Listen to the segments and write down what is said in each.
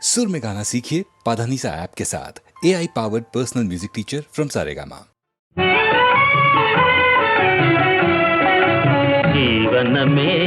सुर में गाना सीखिए पाधानीसा ऐप के साथ। AI powered personal music teacher from Saregama. जीवन में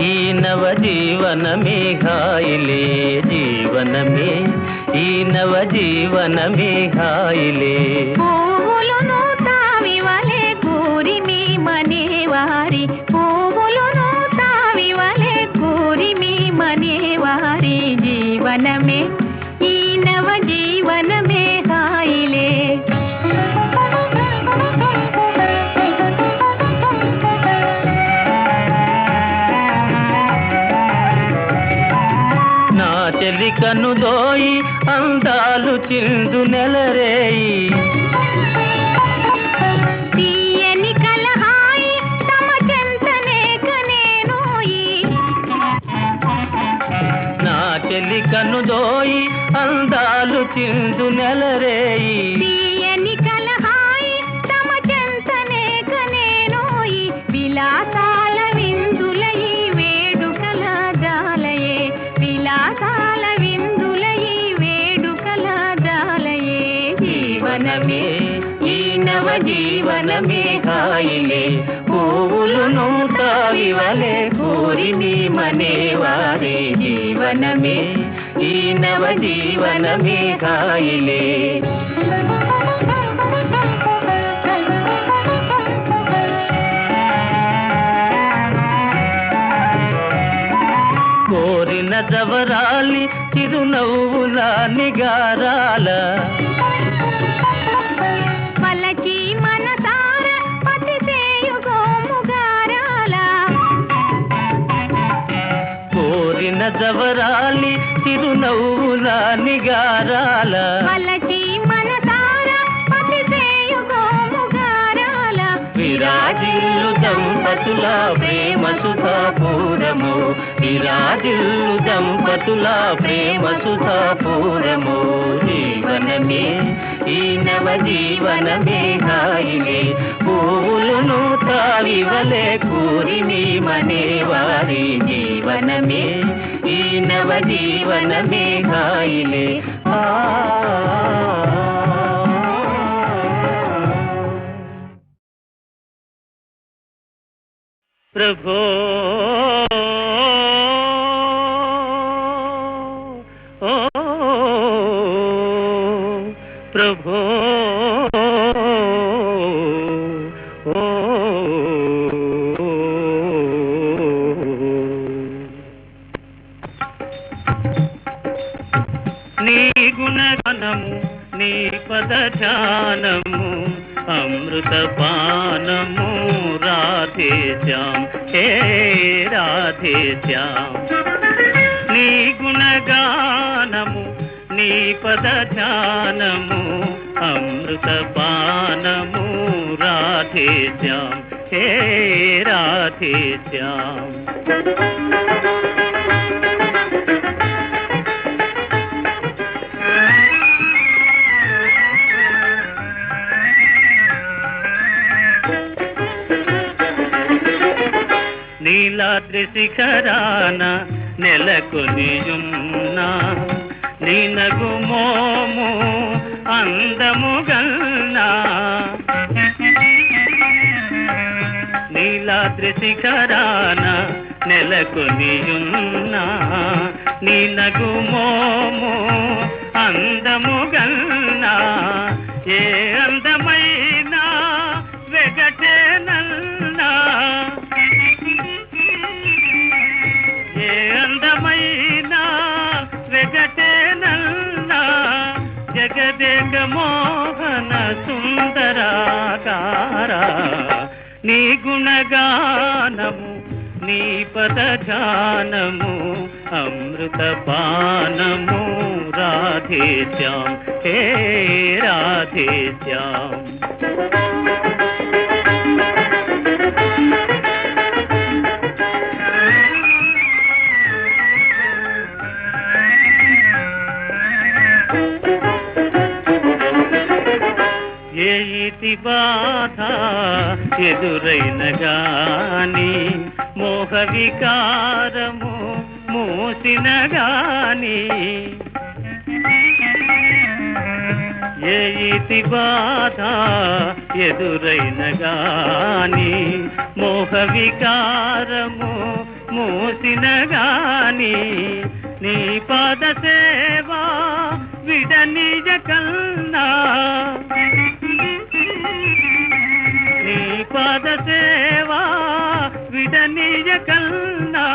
ई नव जीवन में घाइले, जीवन में ई नव जीवन में घाइले। పువ్వులను తావివలే కూరిమి మనేవారి, పువ్వులను తావివలే కూరిమి మనేవారి, జీవనమే ఈ నవ జీవనమే హాయిలే। నా చెలి కనుదోయి అందాలు చిందు నెలరేయి, తీయని కలహాయి తమ చెంతనే కనేనోయి। నా చెలి కనుదోయి అందాలు చిందు నెలరేయి, తీయని కలహాయి తమ చెంతనే కనేనోయి। విలాసాల విందులయి వేడుకల జాలయే, విలాసాల విందులయి వేడుకల జాలయే। జీవనమే ఈ నవ జీవనమే హాయిలే। పువ్వులను తావివలే కోరిని మనేవారే, జీవనమే ఈ నవ జీవనమే హాయిలే। కోరిన జవరాలి చిరునవ్వుల నిగారాల, పలకి మనసార పతిసేయుగోముగారాల। కోరిన జవరాలి చిరునవ్వుల నిగారాల, పలకి మనసార పతిసేయుగోముగారాల। విరాజిల్లు దంపతుల ప్రేమ సుధాపూరము, విరాజిల్లు దంపతుల ప్రేమ సుధాపూరము। జీవనమే ఈ నవ జీవనమే హాయిలే। పువ్వులను తావివలే కూరిని మనేవారి, జీవనమే ఈ నవ జీవనమే హాయిలే। ప్రభో ఓ ప్రభో ఓ నీ గుణగణము నీ పదధ్యానము అమృత పానము రాధే శ్యామ్, హే రాధే శ్యామ్। నీ గుణగానము నీ పదధ్యానము అమృత పానము రాధే శ్యామ్, హే రాధే శ్యామ్। నీలాద్రి శిఖరాన నెలకొనియున్నా నీనగు మోము అందము గల్నా, నీలాద్రి శిఖరాన నెలకొనియున్నా నీనగు మోము అందము గల్నా। ఏ అందమైనా వెగటేనల్నా, ఏ అందమైనా వెగటేనల్నా, జగదేక మోహన సుందరాకారా। నీ గుణగానము నీ పదధ్యానము అమృత పానము రాధే శ్యామ్, హే రాధే శ్యామ్। ఏ ఇతి బాధ ఎదురైన గాని మోహ వికారము మూసిన గాని ఏ ఇతి బాధ ఎదురైన గాని మోహ వికారము మూసిన గాని నీ పాద సేవా విడనిజ కల్నా నీ పాద సేవా విడనిజ కల్నా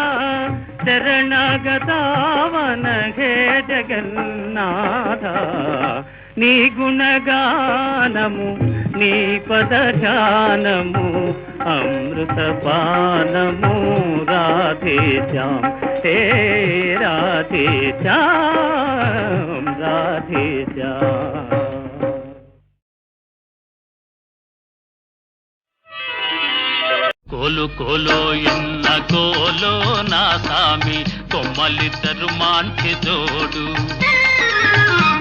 శరణగతావన హే జగన్నాథ నీ గుణగానము నీ పద ధ్యానము అమృతపానము రాధే శ్యామ్ హే రాధే శ్యామ్ రాధే శ్యామ్. కోలు కోలో ఎన్న కోలో నా సామి కొమ్మలిద్దరు మాంచి జోడు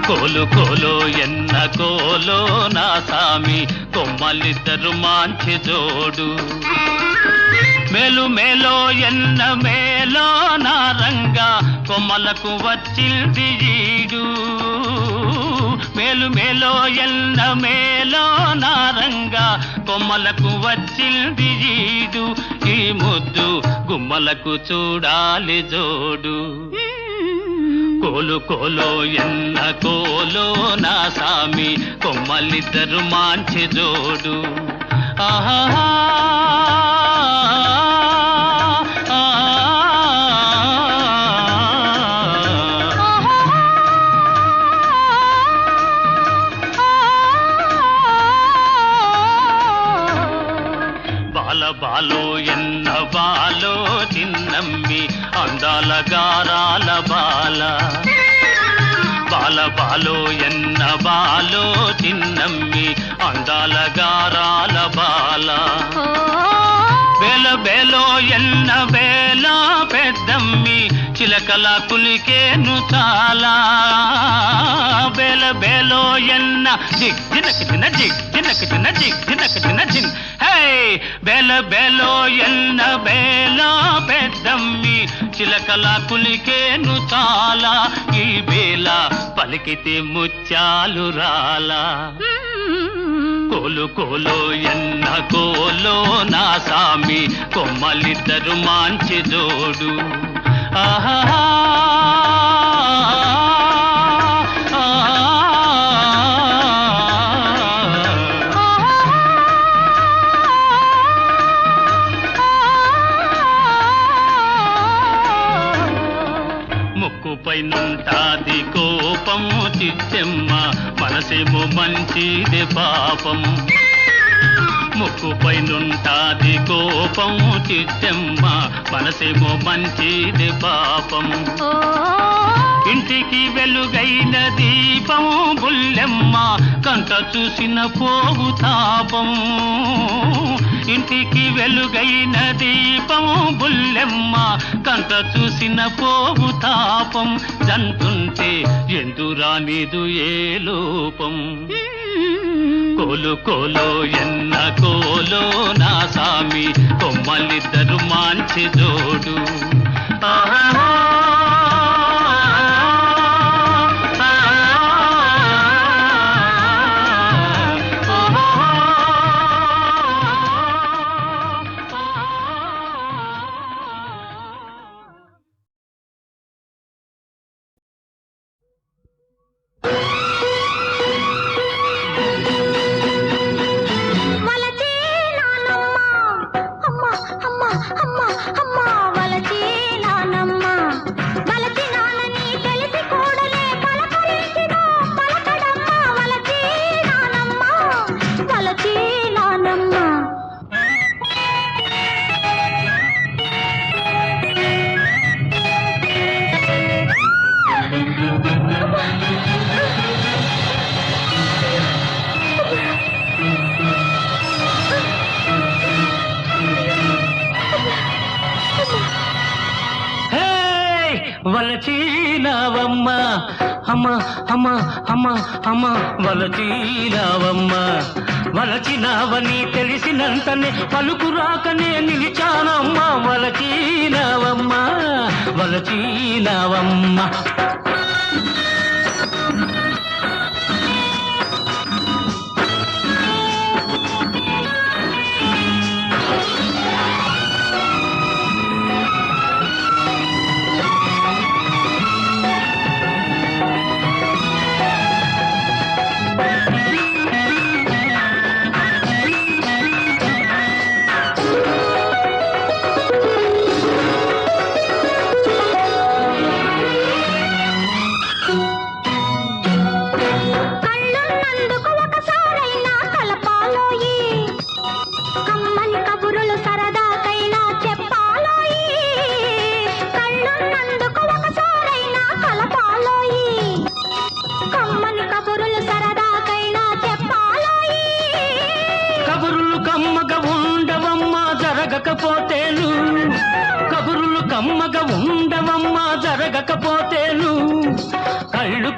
కోలు కోలో ఎన్న కోలో నా సామి కొమ్మలిద్దరు మాంచి జోడు మేలు మేలో ఎన్న మేలో నా రంగా కొమ్మలకు వచ్చింది ఈడు మేలు మేలో ఎన్న మేలో నా రంగా కొమ్మలకు వచ్చింది ఈడు ఈ ముద్దు గుమ్మలకు చూడాలి జోడు కోలు కోలో ఎన్న కోలో నా సామి కొమ్మలిద్దరు మాంచి జోడు ఆహా బాలో ఎన్న బాలో చిన్నమ్మి అందాల గారాల బాల బాల బాలో ఎన్న బాలో చిన్నమ్మి అందాల గారాల బాల బేల బేలో ఎన్న బేల పెద్దమ్మి చిలకల కులికేను చాలా బేల బేలో ఎన్న జిగ్ జినక జిన జిగ్ జినక జిన జిగ్ జినక జిన జిన్ హే బేల బేలో ఎన్న బేల పెద్దమ్మి చిలకల కులికేను చాలా ఈ బేల పలికితే ముత్యాలు రాలా కోలు కోలో ఎన్న కోలో నా సామి కొమ్మలిద్దరు మాంచి జోడు ఆహా ముక్కుపై నుంటాది కోపము చిత్తెమ్మ మనసేమో మంచిది పాపం ముక్కుపై నుంటాది కోపము చిత్తెమ్మ మనసేమో మంచిది పాపం ఇంటికి వెలుగైన దీపం బుల్లెమ్మ కంట చూసిన పోగు తాపం ఇంటికి వెలుగైన దీపం బుల్లెమ్మ కంట చూసిన పోగు తాపం జంటుంటే ఎందురానిదు ఏ లోపం కోలు కోలో ఎన్న కోలో నా సామి కొమ్మలిద్దరు మాంచి జోడు ఆహా వలచీనావమ్మ అమ్మ అమ్మ అమ్మ అమ్మ వలచీనావమ్మ వలచినావని తెలిసినంతనే పలుకు రాకనే నిలిచానమ్మ వలచీనావమ్మ వలచీనావమ్మ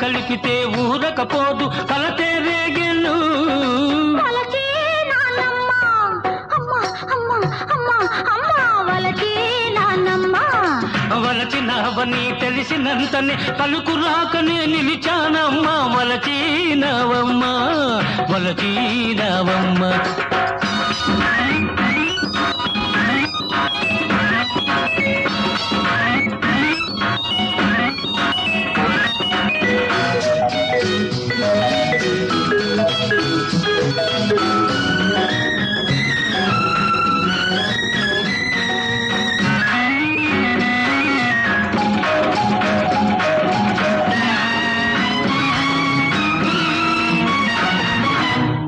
కలిపితే ఊరకపోదు కలతే రేగెను. వలచి నానమ్మ అమ్మ అమ్మ అమ్మ అమ్మ వలచి నానమ్మ వలచినవని తెలిసినంతనే పలుకు రాకనే నిలిచానమ్మ. వలచినవమ్మ వలచినవమ్మ.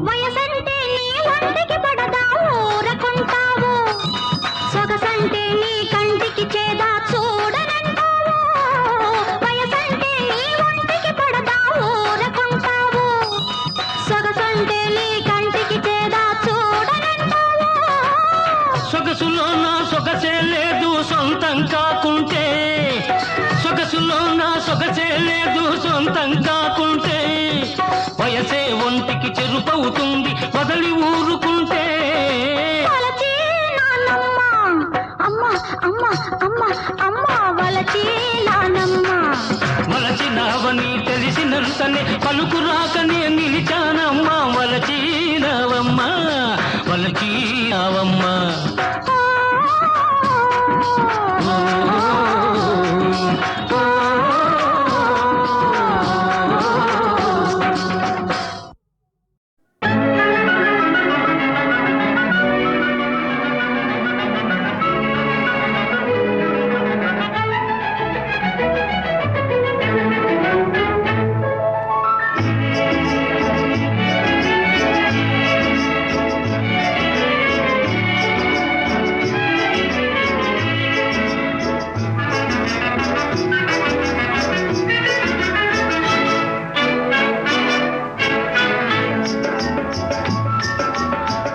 వయసంటే నీ ఒంటికి పడదా ఊరకుంటావు, సొగసంటే నీ కంటికి చేదా చూడనంటావు. వయసంటే నీ ఒంటికి పడదా ఊరకుంటావు, సొగసంటే నీ కంటికి చేదా చూడనంటావు. సొగసులో నా సొగసే లేదు సొంతం కాకుంటే, సొగసులో నా సొగసే లేదు సొంతం కాకుంటే, వయసే ఒంటికి చెరుపవుతుంది వదలి ఊరుకుంటే. వలచి నానమ్మ అమ్మ అమ్మ అమ్మ అమ్మ వలచి నానమ్మ వలచినవని తెలిసినంతనే పలుకు రాకనే నిలిచానమ్మ. వలచినవమ్మ వలచినవమ్మ.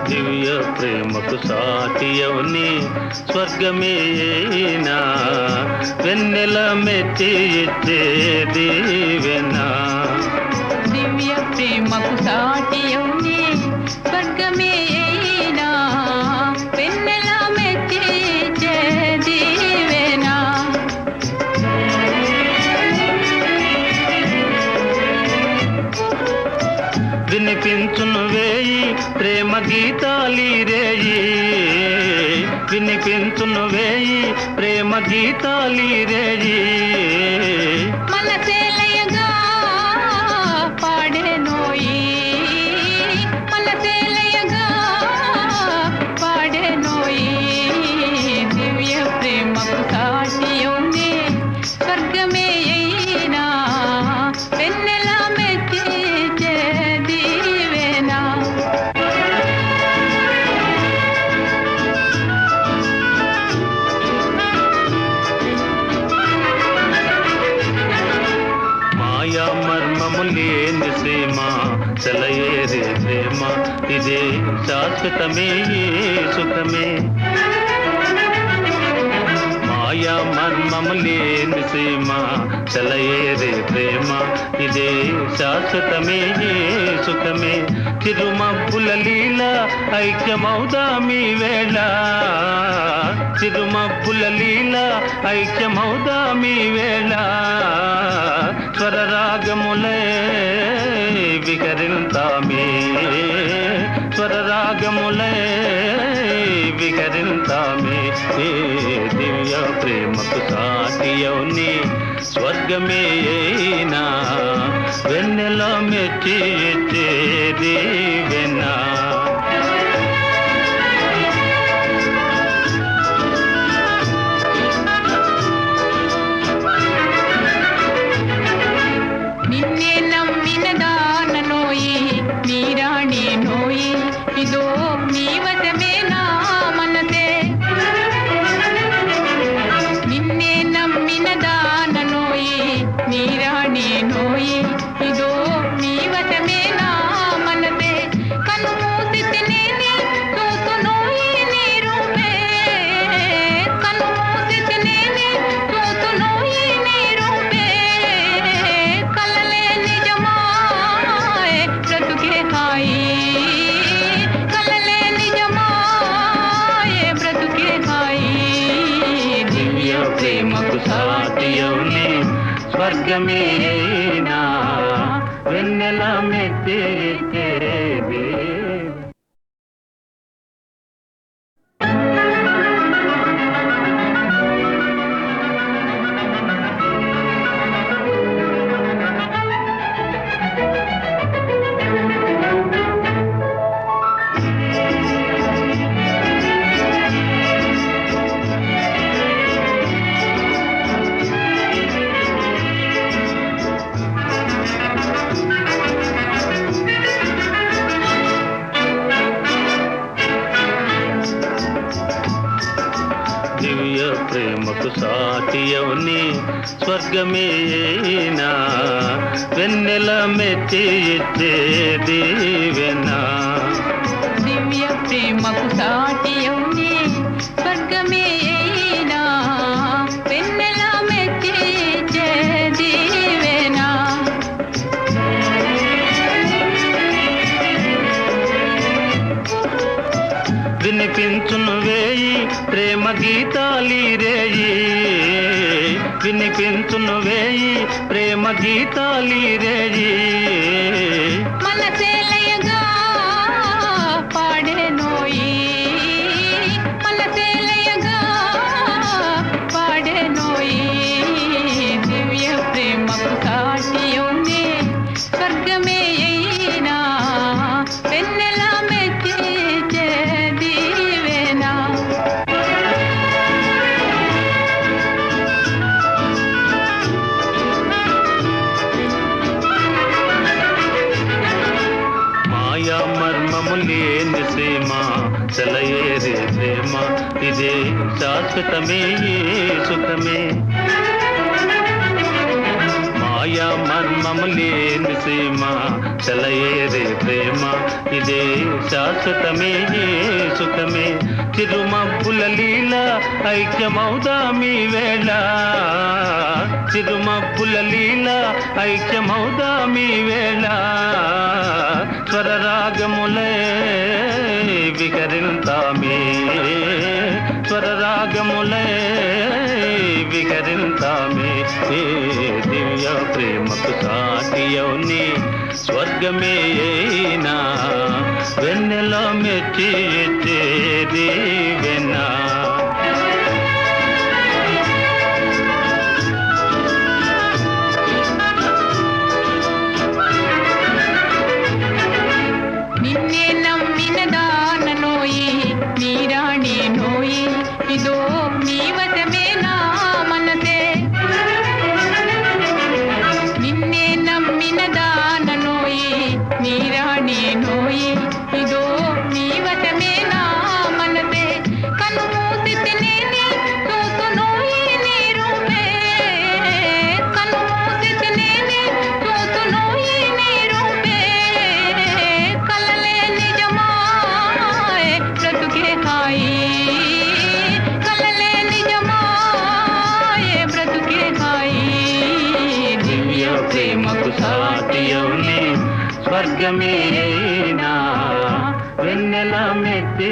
దివ్య ప్రేమకు సాటియవుని స్వర్గమేనా, వెన్నెల మెచ్చి ఇచ్చే దీవెనా. దివ్య ప్రేమకు సాటియౌనే స్వర్గమేనా, వెన్నెల మెచ్చి దీవెనా. వినిపించును వేయి ప్రేమ గీతాలి రేయి, వినిపించును వేయి ప్రేమ గీతాలి రేయి. మనసేలయగా పాడెనోయి, మనసేలయగా పాడెనోయి. దివ్య ప్రేమకు సాటియౌనే స్వర్గమేనా, వెన్నెల మెచ్చి దీవెనా. మాయా మర్మము లేని సీమ సెలయేరే ప్రేమ, ఇదే శాశ్వతమే సుఖమే. మాయా మర్మము లేని సీమ సెలయేరే ప్రేమ, ఇదే శాశ్వతమే సుఖమే. చిరుమబ్బుల లీల ఐక్యమౌదామి వేళ, చిరుమబ్బుల లీల ఐక్యమౌదామి వేళ. స్వరరాగములే వికరింతామే, స్వరరాగములే వికరింతామే. దివ్య ప్రేమకు సాటియౌని స్వర్గమేనా, వెన్నెల మెచ్చి ఇచ్చే దీవెనా. నిన్నే నమ్మిన దాననోయి మీరాణి నోయి, ఇదో నీ వశమే నా మనసే. నిన్నే నమ్మిన దాననోయి మీరాణి నోయి, ఇదో నీ వశమే నా స్వర్గమేనా వెన్నెల మెచ్చేది. దివ్య ప్రేమకు సాటియవుని స్వర్గమేనా వెన్నెల మెచ్చి ఇచ్చే దీవెనా. దివ్య ప్రేమకు సాటి అవునే స్వర్గమేనా వెన్నెల మెచ్చే దీవెనా. వినిపించును వేయి ప్రేమ గీతాలి రేయి, వినిపించును వేయి ప్రేమ గీతాలి రేయి. మనసేలయగా పాడేనోయి మనసేలయగా పాడేనోయి. దివ్య ప్రేమకు సాటి అవునే స్వర్గమేనా వెన్నెల మెచ్చే దీవెనా. మాయా మర్మము లేని సీమ సెలయేరే ప్రేమ ఇదే శాశ్వతమే ఈ సుఖమే. మాయా మర్మము లేని సీమ సెలయేరే ప్రేమ ఇదే శాశ్వతమే ఈ సుఖమే. చిరుమబ్బుల లీల ఐక్యమౌదామి వేళ, చిరుమబ్బుల లీల ఐక్యమౌదామి వేళ. స్వరరాగములే వికరింతామే, స్వరరాగములే వికరింతామే. ఏ దివ్య ప్రేమకు సాటి అవుని స్వర్గమేనా వెన్నెల మెచ్చి ఇచ్చే దీవెనా. నిన్నే నమ్మిన దాననోయి నీరాణి నోయి ఇదో నీ వశమే నా మనసే. నిన్నే నమ్మిన దాననోయి నీరాణి నోయి ఇదో నీ వశమే నా మనసే. కను మూసితినే చూతునోయి నీ రూపే, కను మూసితినే చూతునోయి నీ రూపే. కలలే నిజమాయే బ్రతుకే హాయి, కలలే నిజమాయే బ్రతుకే హాయి. దివ్య ప్రేమకు సాటి అవునే స్వర్గమేనా వెన్నెల మెచ్చి